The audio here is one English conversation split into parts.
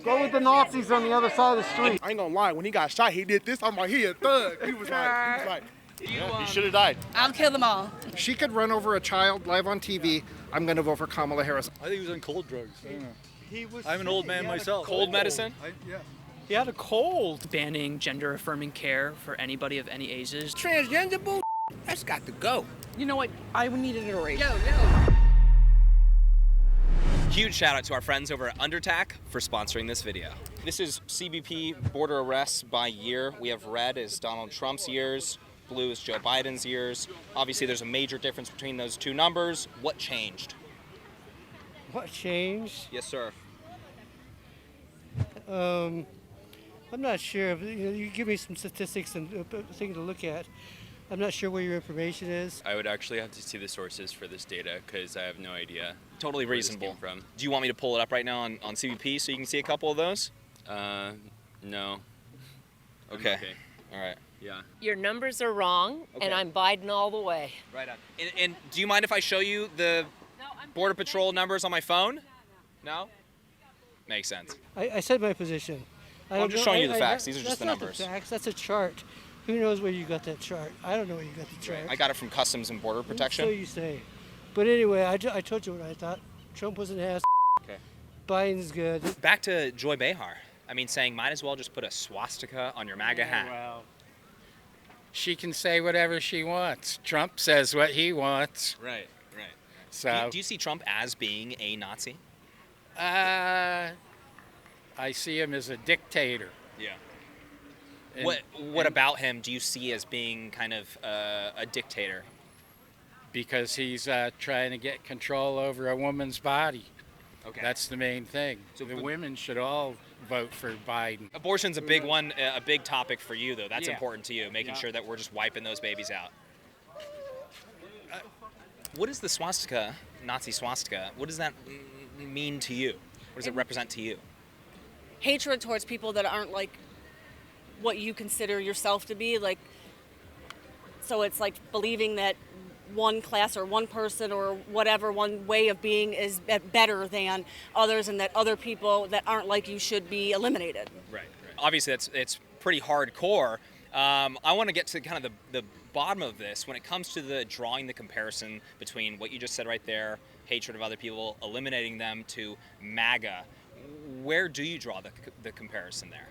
Go with the Nazis on the other side of the street. I ain't gonna lie, when he got shot, he did this. I'm like, he a thug. He was like, he should have died. I'll kill them all. She could run over a child live on TV. I'm gonna vote for Kamala Harris. I think he was on cold drugs. I don't know. I'm an old man myself. Cold medicine? Yeah. He had a cold. Banning gender-affirming care for anybody of any ages. Transgender bull, that's got to go. You know what? I would need an erase. Yo. Huge shout out to our friends over at Undertac for sponsoring this video. This is CBP border arrests by year. We have red as Donald Trump's years, blue is Joe Biden's years. Obviously there's a major difference between those two numbers. What changed? What changed? Yes, sir. I'm not sure. You give me some statistics and things to look at. I'm not sure where your information is. I would actually have to see the sources for this data because I have no idea. Totally where this reasonable. came from. Do you want me to pull it up right now on CBP so you can see a couple of those? No. Okay. All right. Yeah. Your numbers are wrong, and I'm Biden all the way. Right on. And do you mind if I show you the Border Patrol numbers on my phone? No? Makes sense. I said my position. I'm just showing you the facts. These are just the numbers. That's not the facts. That's a chart. Who knows where you got that chart? I don't know where you got the chart. I got it from Customs and Border Protection. So you say. But anyway, I told you what I thought. Trump was an ass. Okay. Biden's good. Back to Joy Behar. I mean, saying might as well just put a swastika on your MAGA hat. Well, she can say whatever she wants. Trump says what he wants. Right. So Do you see Trump as being a Nazi? I see him as a dictator. Yeah. And- What about him do you see as being kind of a dictator? Because he's trying to get control over a woman's body. Okay. That's the main thing. So the women should all vote for Biden. Abortion's a big one, a big topic for you, though. That's Yeah. important to you, making Yeah. sure that we're just wiping those babies out. What is the swastika, Nazi swastika? What does that mean to you? What does it represent to you? Hatred towards people that aren't like what you consider yourself to be. Like, so it's like believing that one class or one person or whatever, one way of being is better than others, and that other people that aren't like you should be eliminated. Right. Obviously, it's pretty hardcore. I want to get to kind of the bottom of this when it comes to the drawing the comparison between what you just said right there, hatred of other people, eliminating them, to MAGA. Where do you draw the comparison there?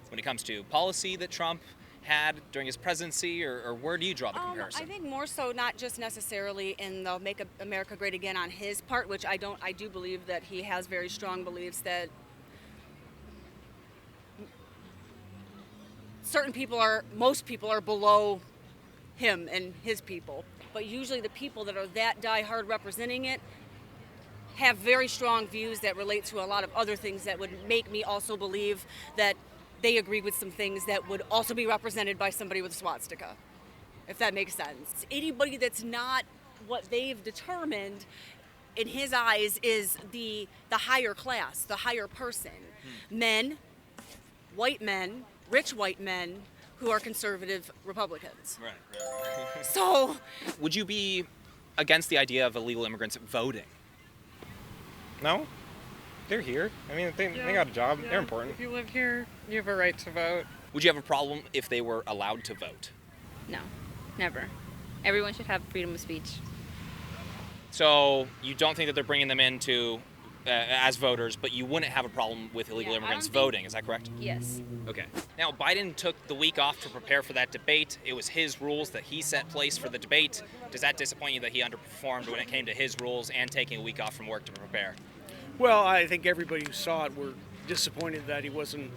When it comes to policy that Trump had during his presidency, or where do you draw the comparison? I think more so not just necessarily in the Make America Great Again on his part, which I do believe that he has very strong beliefs that most people are below him and his people. But usually the people that are that diehard representing it have very strong views that relate to a lot of other things that would make me also believe that they agree with some things that would also be represented by somebody with a swastika, if that makes sense. Anybody that's not what they've determined in his eyes is the higher class, the higher person. Men, white men, rich white men who are conservative Republicans. Right. So, would you be against the idea of illegal immigrants voting? No, they're here. I mean, they got a job. Yeah. They're important. If you live here, you have a right to vote. Would you have a problem if they were allowed to vote? No, never. Everyone should have freedom of speech. So you don't think that they're bringing them into as voters, but you wouldn't have a problem with illegal immigrants voting, is that correct? Yes. Okay. Now, Biden took the week off to prepare for that debate. It was his rules that he set place for the debate. Does that disappoint you that he underperformed when it came to his rules and taking a week off from work to prepare? Well, I think everybody who saw it were disappointed that he wasn't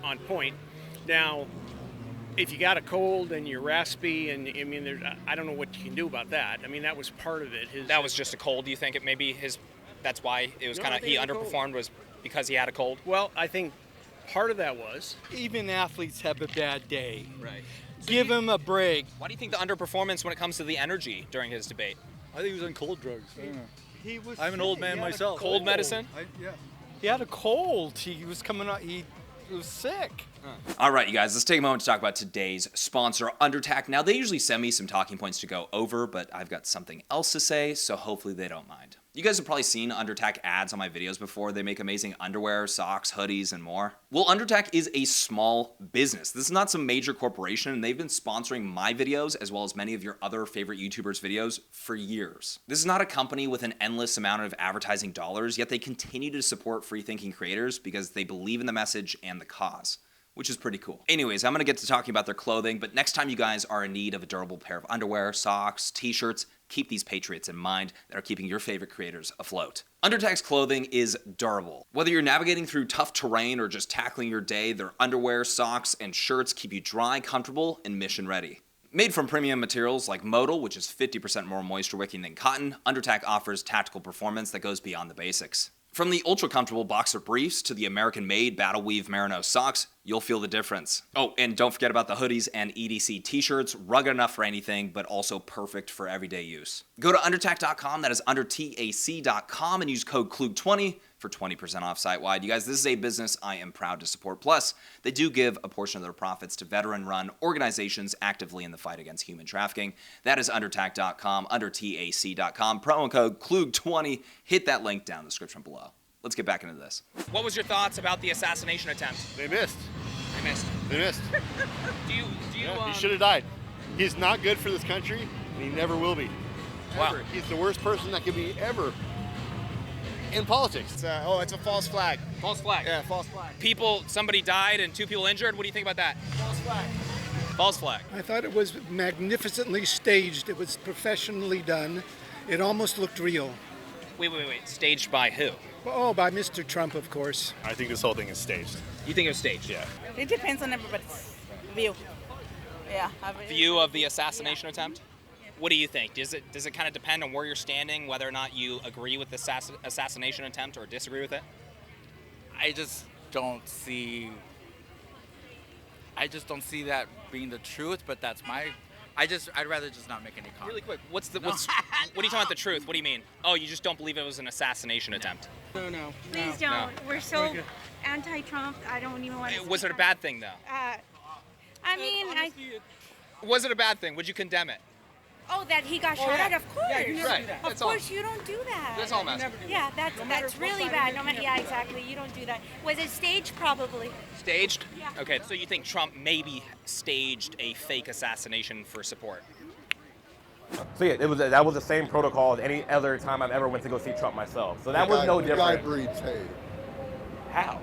on point. Now, if you got a cold and you're raspy, and I mean, I don't know what you can do about that. I mean, that was part of it. That was just a cold. Do you think it maybe that's why it was kind of he underperformed, was because he had a cold? Well, I think part of that was. Even athletes have a bad day. Right. Give him a break. Why do you think the underperformance when it comes to the energy during his debate? I think he was on cold drugs. I don't know. He was. I'm an old man myself. Cold medicine? Yeah. He had a cold. He was coming out. He was sick. All right, you guys, let's take a moment to talk about today's sponsor, Undertac. Now, they usually send me some talking points to go over, but I've got something else to say, so hopefully they don't mind. You guys have probably seen Undertac ads on my videos before. They make amazing underwear, socks, hoodies, and more. Well, Undertac is a small business. This is not some major corporation, and they've been sponsoring my videos as well as many of your other favorite YouTubers' videos for years. This is not a company with an endless amount of advertising dollars, yet they continue to support free-thinking creators because they believe in the message and the cause, which is pretty cool. Anyways, I'm gonna get to talking about their clothing, but next time you guys are in need of a durable pair of underwear, socks, t-shirts, keep these patriots in mind that are keeping your favorite creators afloat. Undertac's clothing is durable. Whether you're navigating through tough terrain or just tackling your day, their underwear, socks, and shirts keep you dry, comfortable, and mission ready. Made from premium materials like modal, which is 50% more moisture wicking than cotton, Undertac offers tactical performance that goes beyond the basics. From the ultra-comfortable boxer briefs to the American-made Battle Weave Merino socks, you'll feel the difference. Oh, and don't forget about the hoodies and EDC t-shirts, rugged enough for anything, but also perfect for everyday use. Go to undertac.com, that is undertac.com, and use code Klug20 for 20% off site-wide. You guys, this is a business I am proud to support. Plus, they do give a portion of their profits to veteran-run organizations actively in the fight against human trafficking. That is undertac.com, undertac.com, promo code Klug20. Hit that link down in the description below. Let's get back into this. What was your thoughts about the assassination attempt? They missed. They missed. They missed. Do you He should have died. He's not good for this country, and he never will be. Wow. Ever. He's the worst person that could be ever in politics. It's a false flag. False flag. Yeah, false flag. Somebody died and 2 people injured. What do you think about that? False flag. False flag. I thought it was magnificently staged. It was professionally done. It almost looked real. Wait. Staged by who? Oh, by Mr. Trump, of course. I think this whole thing is staged. You think it was staged? Yeah. It depends on everybody's view. Yeah. View of the assassination attempt? What do you think? Does it kind of depend on where you're standing, whether or not you agree with the assassination attempt or disagree with it? I just don't see that being the truth, but that's I'd rather just not make any comment. Really quick, what are you talking about the truth? What do you mean? Oh, you just don't believe it was an assassination attempt? No. Please don't. No. We're so anti-Trump. I don't even want to. Was it a bad thing, though? Was it a bad thing? Would you condemn it? Oh, that he got shot at? Of course. Yeah, you never do that. Of That's all. course, you don't do that. That's all I'm asking. Yeah, that's really bad. No matter, yeah, exactly. You don't do that. Was it staged? Probably. Staged? Yeah. Okay, so you think Trump maybe staged a fake assassination for support? So yeah, that was the same protocol as any other time I've ever went to go see Trump myself. So that was no different. The guy breeds hate. How?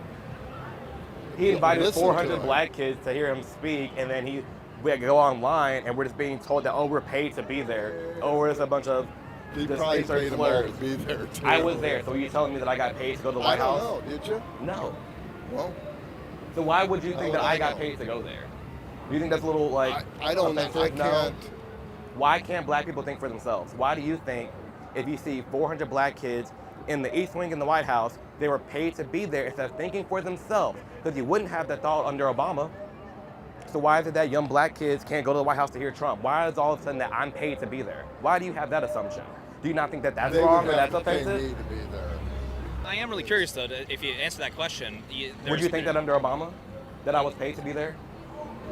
He invited 400 black kids to hear him speak, and then we go online and we're just being told that, oh, we're paid to be there. Oh, we're just a bunch of He probably paid them all to be there too. I was there, so you're telling me that I got paid to go to the White House? I don't know, did you? No. Well. So why would you think that I got paid to go there? Do you think that's a little like I don't know. I can't. Why can't black people think for themselves? Why do you think if you see 400 black kids in the East Wing in the White House, they were paid to be there instead of thinking for themselves? Because you wouldn't have that thought under Obama. So why is it that young black kids can't go to the White House to hear Trump? Why is all of a sudden that I'm paid to be there? Why do you have that assumption? Do you not think that that's wrong or that's offensive? They need to be there. I am really curious, though, if you answer that question. Would you think that under Obama, that I was paid to be there?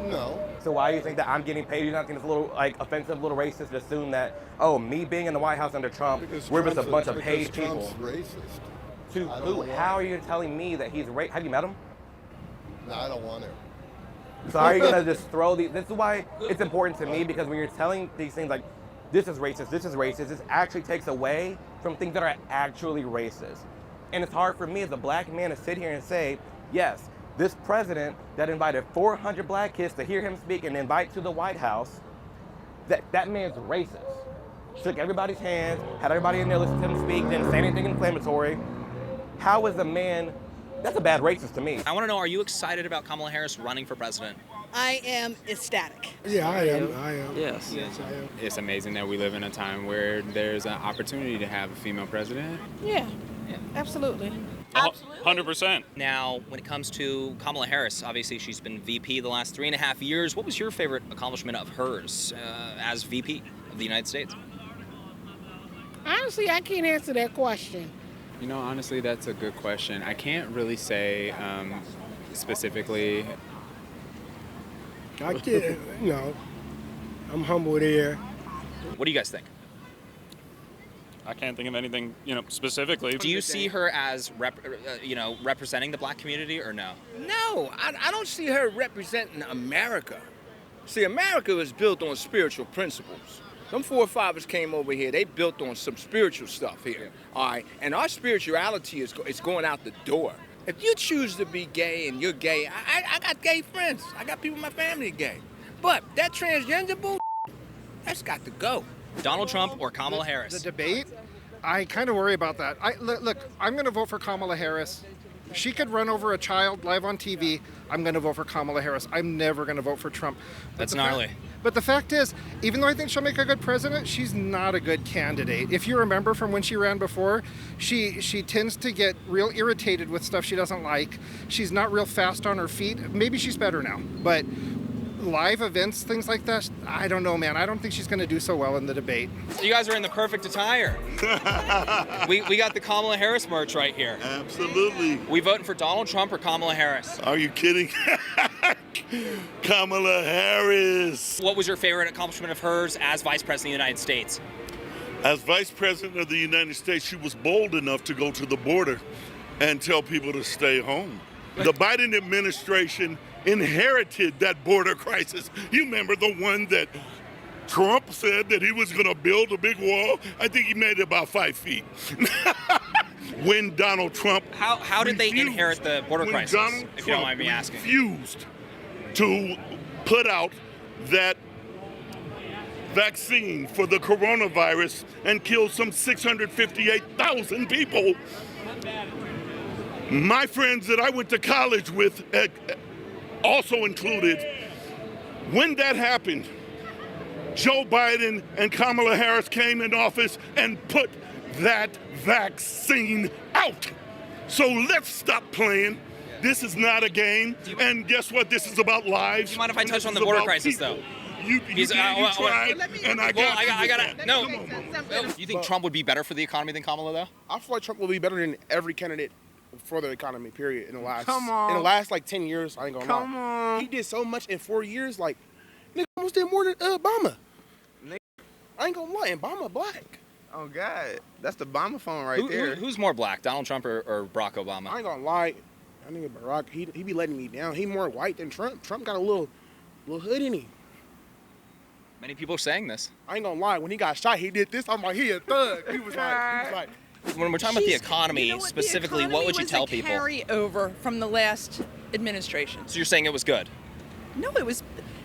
No. So why do you think that I'm getting paid? You not think it's a little like offensive, a little racist to assume that, oh, me being in the White House under Trump, we're just a bunch of paid people. Trump's racist. To who? How are you telling me that he's racist? Have you met him? No, I don't want to. So are you gonna just throw these? This is why it's important to me, because when you're telling these things like, this is racist, this actually takes away from things that are actually racist. And it's hard for me as a black man to sit here and say, yes, this president that invited 400 black kids to hear him speak and invite to the White House, that man's racist. Shook everybody's hands, had everybody in there listen to him speak, didn't say anything inflammatory. How is a man, that's a bad racist to me. I want to know, are you excited about Kamala Harris running for president? I am ecstatic. Yeah, I am. Yes. Yes, I am. It's amazing that we live in a time where there's an opportunity to have a female president. Yeah, absolutely. 100%. Now, when it comes to Kamala Harris, obviously she's been VP the last 3.5 years. What was your favorite accomplishment of hers as VP of the United States? Honestly, I can't answer that question. You know, honestly, that's a good question. I can't really say specifically. I can't, I'm humble there. What do you guys think? I can't think of anything, specifically. Do you see her as representing the black community or no? No, I don't see her representing America. See, America was built on spiritual principles. Them forefathers came over here, they built on some spiritual stuff here, all right? And our spirituality is going out the door. If you choose to be gay and you're gay, I got gay friends. I got people in my family gay. But that transgender bull, that's got to go. Donald Trump or Kamala Harris? The debate, I kind of worry about that. Look, I'm going to vote for Kamala Harris. She could run over a child live on TV. I'm going to vote for Kamala Harris. I'm never going to vote for Trump. That's gnarly. But the fact is, even though I think she'll make a good president, she's not a good candidate. If you remember from when she ran before, she tends to get real irritated with stuff she doesn't like. She's not real fast on her feet. Maybe she's better now. But live events, things like that, I don't know, man. I don't think she's going to do so well in the debate. You guys are in the perfect attire. we got the Kamala Harris merch right here. Absolutely. We voting for Donald Trump or Kamala Harris? Are you kidding? Kamala Harris. What was your favorite accomplishment of hers as Vice President of the United States? As Vice President of the United States, she was bold enough to go to the border and tell people to stay home. The Biden administration inherited that border crisis. You remember the one that Trump said that he was going to build a big wall? I think he made it about 5 feet. When Donald Trump How did they inherit the border crisis, if you don't mind me asking? Refused to put out that vaccine for the coronavirus and killed some 658,000 people. My friends that I went to college with also included. When that happened, Joe Biden and Kamala Harris came in office and put that vaccine out. So let's stop playing. This is not a game. And guess what? This is about lives. Do you mind if I touch on the border crisis, though? You tried, and I got No. You think Trump would be better for the economy than Kamala, though? I feel like Trump will be better than every candidate for the economy, period, in the last like 10 years. I ain't gonna lie. Come on. He did so much in 4 years, like, nigga almost did more than Obama. I ain't gonna lie, and Obama black. Oh, God. That's the Obama phone right there. Who's more black, Donald Trump or Barack Obama? I ain't gonna lie. I think Barack, he be letting me down. He more white than Trump. Trump got a little hood in him. Many people are saying this. I ain't gonna lie. When he got shot, he did this. I'm like, he a thug. He was like. When we're talking about the economy, specifically, what would you tell people? Carry over from the last administration. So you're saying it was good? No, it was.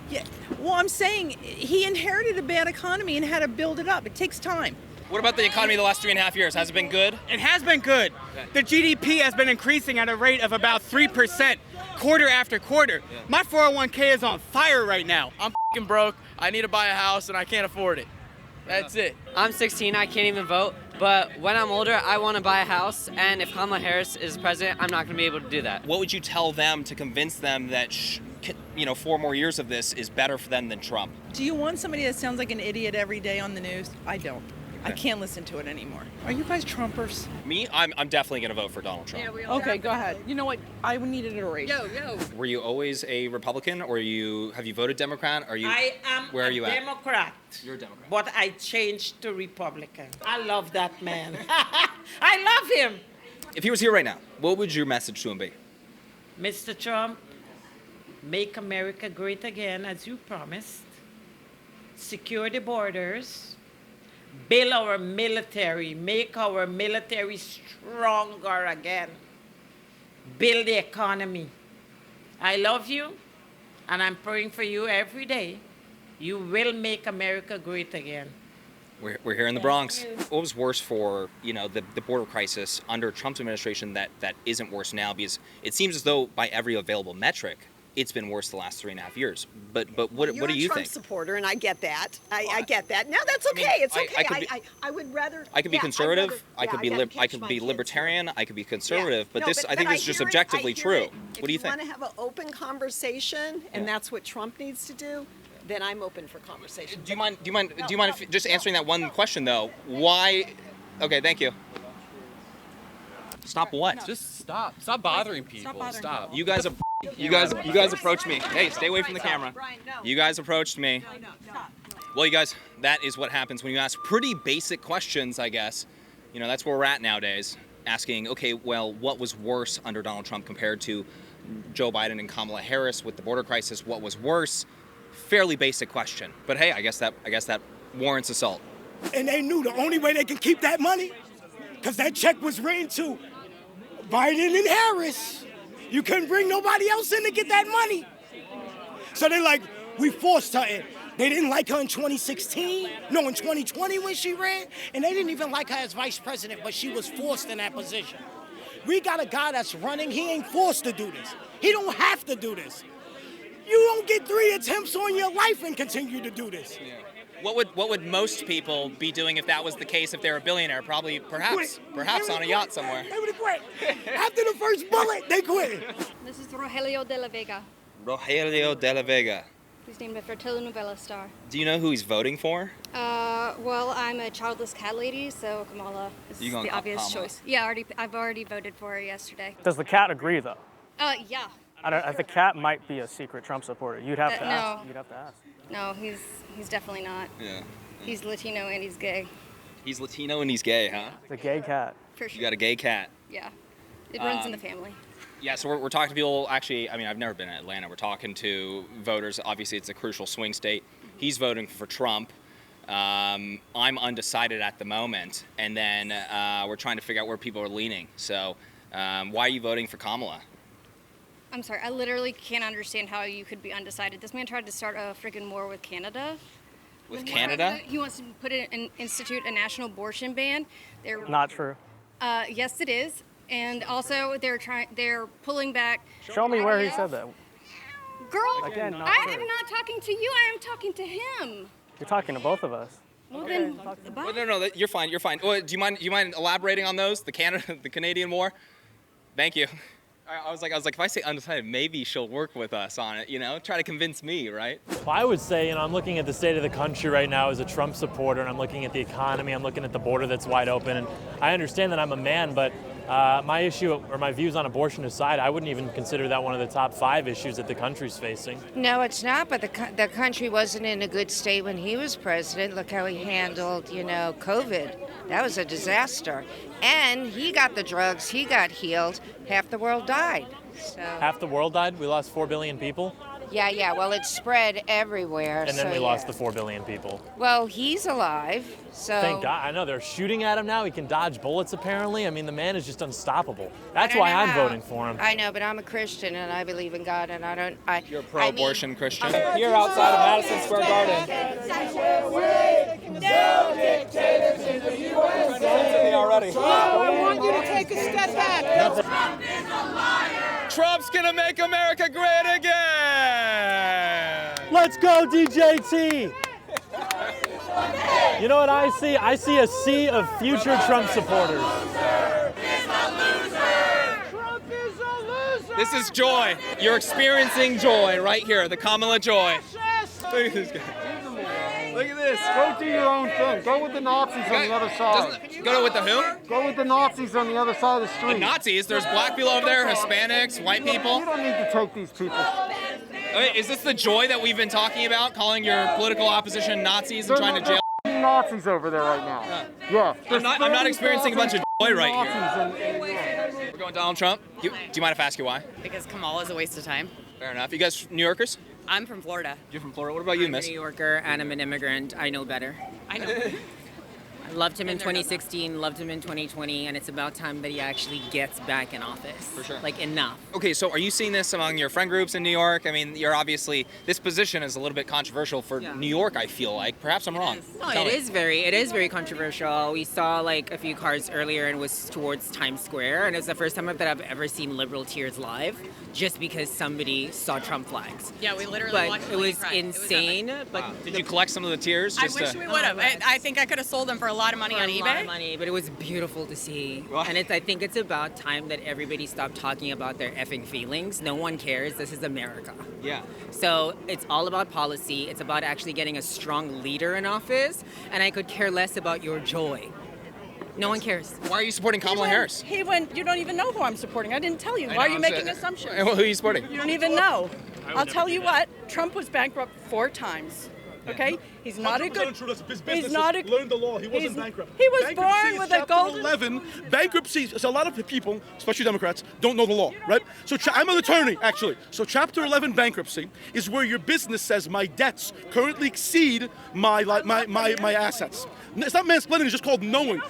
Yeah. Well, I'm saying he inherited a bad economy and had to build it up. It takes time. What about the economy the last 3.5 years? Has it been good? It has been good. The GDP has been increasing at a rate of about 3% quarter after quarter. Yeah. My 401k is on fire right now. I'm f***ing broke. I need to buy a house and I can't afford it. That's it. I'm 16. I can't even vote. But when I'm older, I want to buy a house. And if Kamala Harris is president, I'm not going to be able to do that. What would you tell them to convince them that 4 more years of this is better for them than Trump? Do you want somebody that sounds like an idiot every day on the news? I don't. I can't listen to it anymore. Are you guys Trumpers? Me? I'm definitely going to vote for Donald Trump. Yeah, we all okay, go ahead. You know what? I needed an erase. Yo. Were you always a Republican, or have you voted Democrat? I am where are you a Democrat. You're a Democrat. But I changed to Republican. I love that man. I love him. If he was here right now, what would your message to him be? Mr. Trump, make America great again, as you promised. Secure the borders. Build our military, make our military stronger again. Build the economy. I love you, and I'm praying for you every day. You will make America great again. We're here in the Bronx. What was worse for the border crisis under Trump's administration that isn't worse now? Because it seems as though by every available metric, it's been worse the last 3.5 years. But what do you think? You're a Trump supporter, and I get that. I get that. No, that's okay. It's okay. I would rather. I could be conservative. I could be libertarian. I could be conservative. But I think this is just objectively true. What do you think? If you want to have an open conversation, and that's what Trump needs to do, then I'm open for conversation. Do you mind just answering that one question though? Why? Okay, thank you. Stop what? Just stop. Stop bothering people. Stop. You guys approached me. Hey, stay away from the camera. You guys approached me. Well, you guys, that is what happens when you ask pretty basic questions, I guess. You know, that's where we're at nowadays. Asking, okay, well, what was worse under Donald Trump compared to Joe Biden and Kamala Harris with the border crisis? What was worse? Fairly basic question. But hey, I guess that warrants assault. And they knew the only way they can keep that money, because that check was written to Biden and Harris. You couldn't bring nobody else in to get that money. So they're like, we forced her in. They didn't like her in 2016, no, in 2020 when she ran, and they didn't even like her as vice president, but she was forced in that position. We got a guy that's running, he ain't forced to do this. He don't have to do this. You don't get 3 attempts on your life and continue to do this. Yeah. What would most people be doing if that was the case, if they're a billionaire? Probably, perhaps on a yacht somewhere. They would have quit. After the first bullet, they quit. This is Rogelio de la Vega. Rogelio de la Vega. He's named after a telenovela star. Do you know who he's voting for? Well, I'm a childless cat lady, so Kamala is You going the obvious Kamala? choice. Yeah, I've already voted for her yesterday. Does the cat agree, though? Yeah. The cat might be a secret Trump supporter. You'd have to No. ask. You'd have to ask. No, he's definitely not. Yeah. He's Latino and he's gay. He's Latino and he's gay, huh? It's a gay cat. For sure. You got a gay cat. Yeah. It runs in the family. Yeah, so we're talking to people, actually, I mean, I've never been in Atlanta. We're talking to voters. Obviously, it's a crucial swing state. He's voting for Trump. I'm undecided at the moment. And then we're trying to figure out where people are leaning. So why are you voting for Kamala? I'm sorry, I literally can't understand how you could be undecided. This man tried to start a freaking war with Canada. With Canada? He wants to institute a national abortion ban. Not true. Yes, it is. And also, they're pulling back. Show me where he said that. Girl, Again, not I true. am not talking to you. I am talking to him. You're talking to both of us. Well, then, Well, no, you're fine. You're fine. Do you mind elaborating on those? The Canadian war. Thank you. I was like, if I say undecided, maybe she'll work with us on it. You know, try to convince me, right? Well, I would say, I'm looking at the state of the country right now as a Trump supporter, and I'm looking at the economy. I'm looking at the border that's wide open, and I understand that I'm a man, but my issue or my views on abortion aside, I wouldn't even consider that one of the top 5 issues that the country's facing. No, it's not, but the country wasn't in a good state when he was president. Look how he handled, COVID. That was a disaster. And he got the drugs, he got healed, half the world died. So. Half the world died? We lost 4 billion people? Yeah, well, it spread everywhere. And then we lost the 4 billion people. Well, he's alive, so... Thank God. I know they're shooting at him now. He can dodge bullets, apparently. I mean, the man is just unstoppable. That's why I'm voting for him. I know, but I'm a Christian, and I believe in God, and You're a pro-abortion Christian? Here outside of Madison Square Garden. No dictators in the USA. Already. I want you to take a step back. Trump is a liar. Trump's gonna make America great again. Let's go, DJT. You know what I see? I see a sea of future Trump supporters. This is joy. You're experiencing joy right here, the Kamala joy. Look at this guy. Look at this. Go do your own thing. Go with the Nazis on the other side. Go with the who? Go with the Nazis on the other side of the street. The Nazis? There's black people over there, Hispanics, white people. You don't need to take these people. Is this the joy that we've been talking about, calling your political opposition Nazis and trying to jail? Nazis over there right now. Yeah. I'm not experiencing a bunch of joy right here. We're going Donald Trump. Do you mind if I ask you why? Because Kamala is a waste of time. Fair enough. You guys New Yorkers? I'm from Florida. You're from Florida. What about you, I'm miss? a New Yorker, and I'm an immigrant. I know better. I know. I loved him in 2016, loved him in 2020, and it's about time that he actually gets back in office. For sure. Like, enough. Okay, so are you seeing this among your friend groups in New York? I mean, this position is a little bit controversial for New York, I feel like. Perhaps I'm wrong. No, it is very controversial. We saw like a few cars earlier and it was towards Times Square, and it's the first time that I've ever seen liberal tears live, just because somebody saw Trump flags. Yeah, we literally but watched it was insane. But Did you collect some of the tears? I wish we would have. I think I could have sold them for a lot of money on eBay. A lot of money, but it was beautiful to see. And I think it's about time that everybody stopped talking about their effing feelings. No one cares. This is America. Yeah. So it's all about policy. It's about actually getting a strong leader in office. And I could care less about your joy. No one cares. Why are you supporting Kamala Harris? He went, you don't even know who I'm supporting. I didn't tell you. Why are you making assumptions? Who are you supporting? You don't even know. I'll tell you what, Trump was bankrupt 4 times. Okay, he's not a good. He's not a. learned the law. He he's- wasn't bankrupt. He was Bankruptcy born is with a Chapter golden. 11. Bankruptcy. So a lot of people, especially Democrats, don't know the law, right? So I'm an attorney, actually. So Chapter 11 bankruptcy is where your business says my debts currently exceed my assets. It's not mansplaining. It's just called knowing.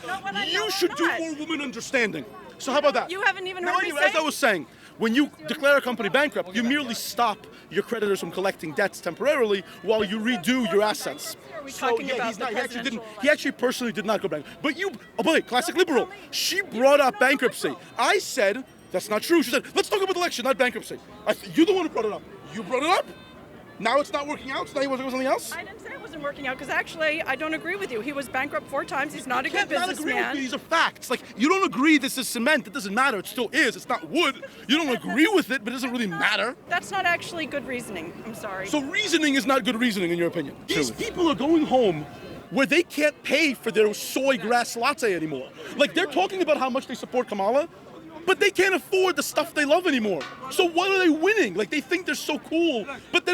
You should do more woman understanding. So how about that? You haven't even No, heard me anyway, as say. I was saying, when you declare a company bankrupt, you merely stop your creditors from collecting debts temporarily while you redo your assets. talking about he's the not, he actually didn't. presidential He actually personally did not go bankrupt. But you, oh boy, classic liberal. She brought up bankruptcy. I said that's not true. She said, let's talk about the election, not bankruptcy. You're the one who brought it up. You brought it up. Now it's not working out. So now you want to go something else? I didn't say it wasn't working out because actually I don't agree with you. He was bankrupt 4 times. He's not a good Not agree with businessman. me. These are facts. Like, you don't agree this is cement. It doesn't matter. It still is. It's not wood. You don't agree with it, but it doesn't really matter. That's not actually good reasoning. I'm sorry. So reasoning is not good reasoning, in your opinion. These people are going home where they can't pay for their soy grass latte anymore. Like, they're talking about how much they support Kamala, but they can't afford the stuff they love anymore. So what are they winning? Like, they think they're so cool, but they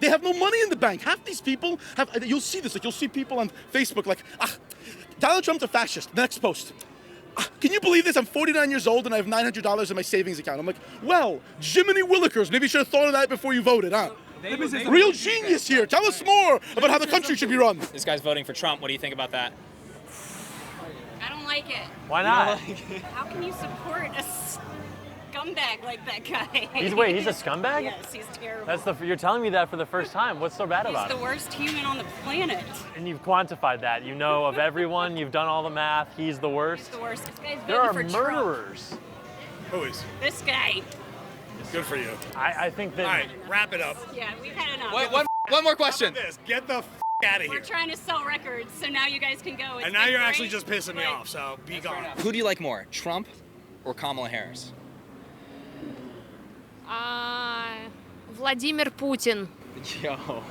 have no money in the bank. Half these people you'll see this, like, you'll see people on Facebook like, Donald Trump's a fascist. Next post. Can you believe this? I'm 49 years old and I have $900 in my savings account. I'm like, well, Jiminy Willikers, maybe you should have thought of that before you voted, huh? Real genius here. Tell us more about how the country should be run. This guy's voting for Trump. What do you think about that? I don't like it. Why not? How can you support a scumbag like that guy? He's a scumbag? Yes, he's terrible. You're telling me that for the first time. What's so bad about He's it? the worst human on the planet. And you've quantified that. You know of everyone. You've done all the math. He's the worst. He's the worst. This guy's There are voting for Trump. murderers. Who is? This guy. Good for you. I think that. All right, wrap it up. Yeah, we've had enough. One more question. Get the out of We're trying to sell records, so now you guys can go. It's And now been you're great, actually just pissing me but- off, so be gone. Who do you like more, Trump or Kamala Harris? Vladimir Putin. Yo.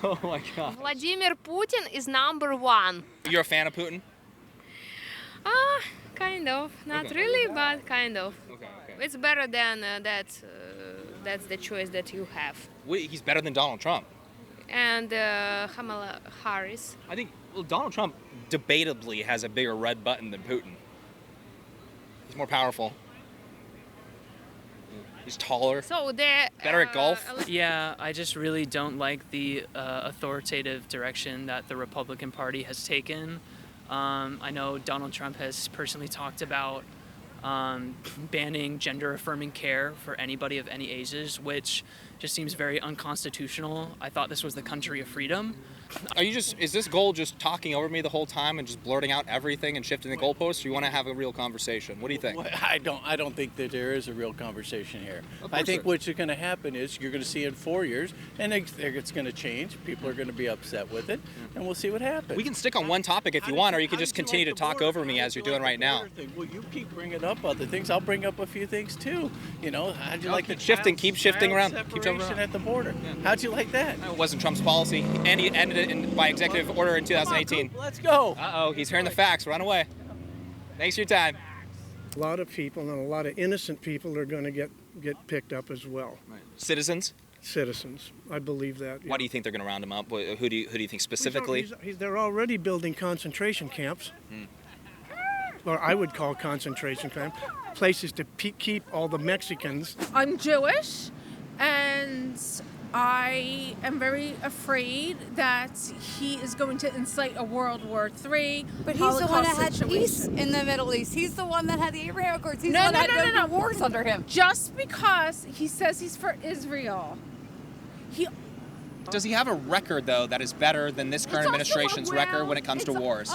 Oh my God. Vladimir Putin is #1. You're a fan of Putin? Kind of. Not Okay. really, but kind of. Okay. It's better than that's the choice that you have. Wait, he's better than Donald Trump. And Kamala Harris. I think Donald Trump debatably has a bigger red button than Putin. He's more powerful. He's taller. So the Better at golf. Yeah, I just really don't like the authoritative direction that the Republican Party has taken. I know Donald Trump has personally talked about banning gender-affirming care for anybody of any ages, which just seems very unconstitutional. I thought this was the country of freedom. Is this goal just talking over me the whole time and just blurting out everything and shifting the goalposts, or you want to have a real conversation? What do you think? Well, I don't think that there is a real conversation here. Of I course think there what's going to happen is you're going to see in 4 years, and it's going to change. People are going to be upset with it, and we'll see what happens. We can stick on one topic if you want, or you can just continue to talk over me as you're doing right now. Well, you keep bringing up other things. I'll bring up a few things too. You know, how'd you like the Keep shifting around. Keep jumping separation around. at the border? How'd you like that? It wasn't Trump's policy, and he ended it by executive order in 2018. Let's go. Uh-oh, he's hearing the facts. Run away. Thanks for your time. A lot of people and a lot of innocent people are going to get picked up as well. Citizens? Citizens, I believe that. Why do you think they're going to round him up? Who do you think specifically? They're already building concentration camps. Or I would call concentration camps, places to keep all the Mexicans. I'm Jewish, and I am very afraid that he is going to incite a World War III. But he's the one that had situation. peace in the Middle East. He's the one that had the Abraham Accords. He's the one that had no wars under him. Just because he says he's for Israel, Does he have a record, though, that is better than this current administration's record when it comes to wars?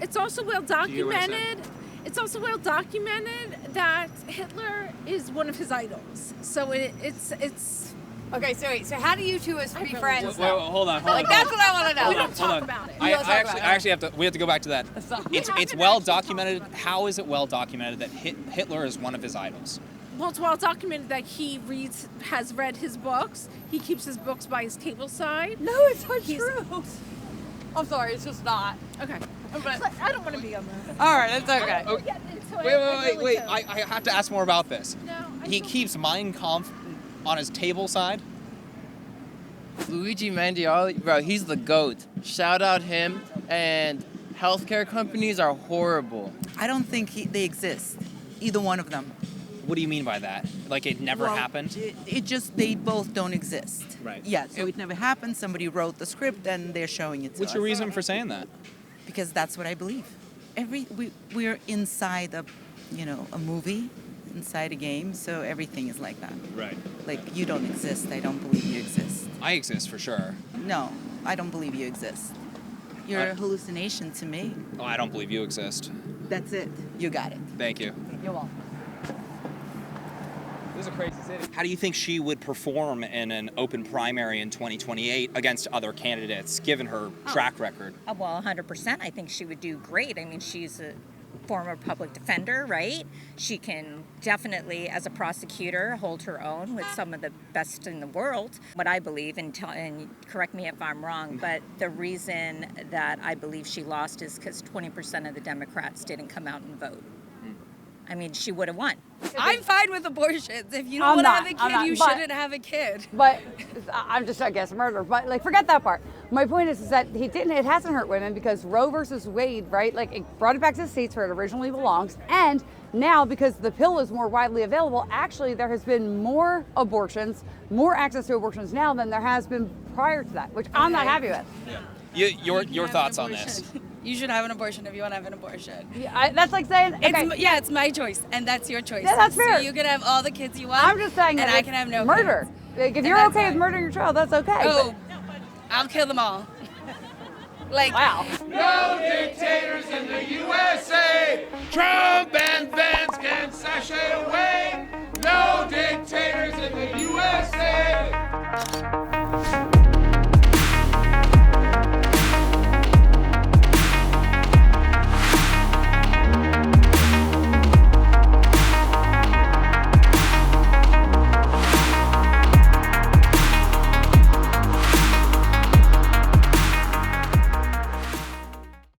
It's also well documented. It's also well documented that Hitler is one of his idols. So it's. Okay, so how do you two as be friends? Wait, hold on. Like that's what I want to know. We don't talk about it. I actually have to. We have to go back to that. It's well documented. How is it well documented that Hitler is one of his idols? Well, it's well documented that he has read his books. He keeps his books by his table side. No, it's not true. I'm sorry, it's just not. Okay. But I don't want to be on that. All right, that's okay. Wait. I have to ask more about this. He keeps Mein Kampf on his table side. Luigi Mandioli, bro, he's the GOAT. Shout out him. And healthcare companies are horrible. I don't think they exist, either one of them. What do you mean by that? Like it never happened? It just, they both don't exist. Right. Yeah, so it never happened. Somebody wrote the script and they're showing it to us. What's your reason for saying that? Because that's what I believe. We're inside a movie, inside a game, so everything is like that. Right. Like, you don't exist. I don't believe you exist. I exist for sure. No, I don't believe you exist. You're a hallucination to me. Oh, I don't believe you exist. That's it. You got it. Thank you. You're welcome. This is a crazy city. How do you think she would perform in an open primary in 2028 against other candidates, given her track record? Well, 100%. I think she would do great. I mean, she's a former public defender, right? She can definitely, as a prosecutor, hold her own with some of the best in the world. What I believe, and correct me if I'm wrong, but the reason that I believe she lost is because 20% of the Democrats didn't come out and vote. I mean, she would have won. I'm fine with abortions. If you don't want to have a kid, you shouldn't have a kid. But I'm just against murder. But like, forget that part. My point is that it hasn't hurt women because Roe versus Wade, right? Like, it brought it back to the states where it originally belongs. And now, because the pill is more widely available, actually there has been more abortions, more access to abortions now than there has been prior to that, which I'm not happy with. Yeah. Your thoughts on this? You should have an abortion if you want to have an abortion. Yeah, that's like saying, okay. It's my choice, and that's your choice. Yeah, that's fair. So you can have all the kids you want. I'm just saying and that I can have no murder. kids. Like, if And you're that's okay with fine. murdering your child, that's okay. Oh, I'll kill them all. Like, wow. No dictators in the USA. Trump and Vance can sashay away. No dictators in the USA.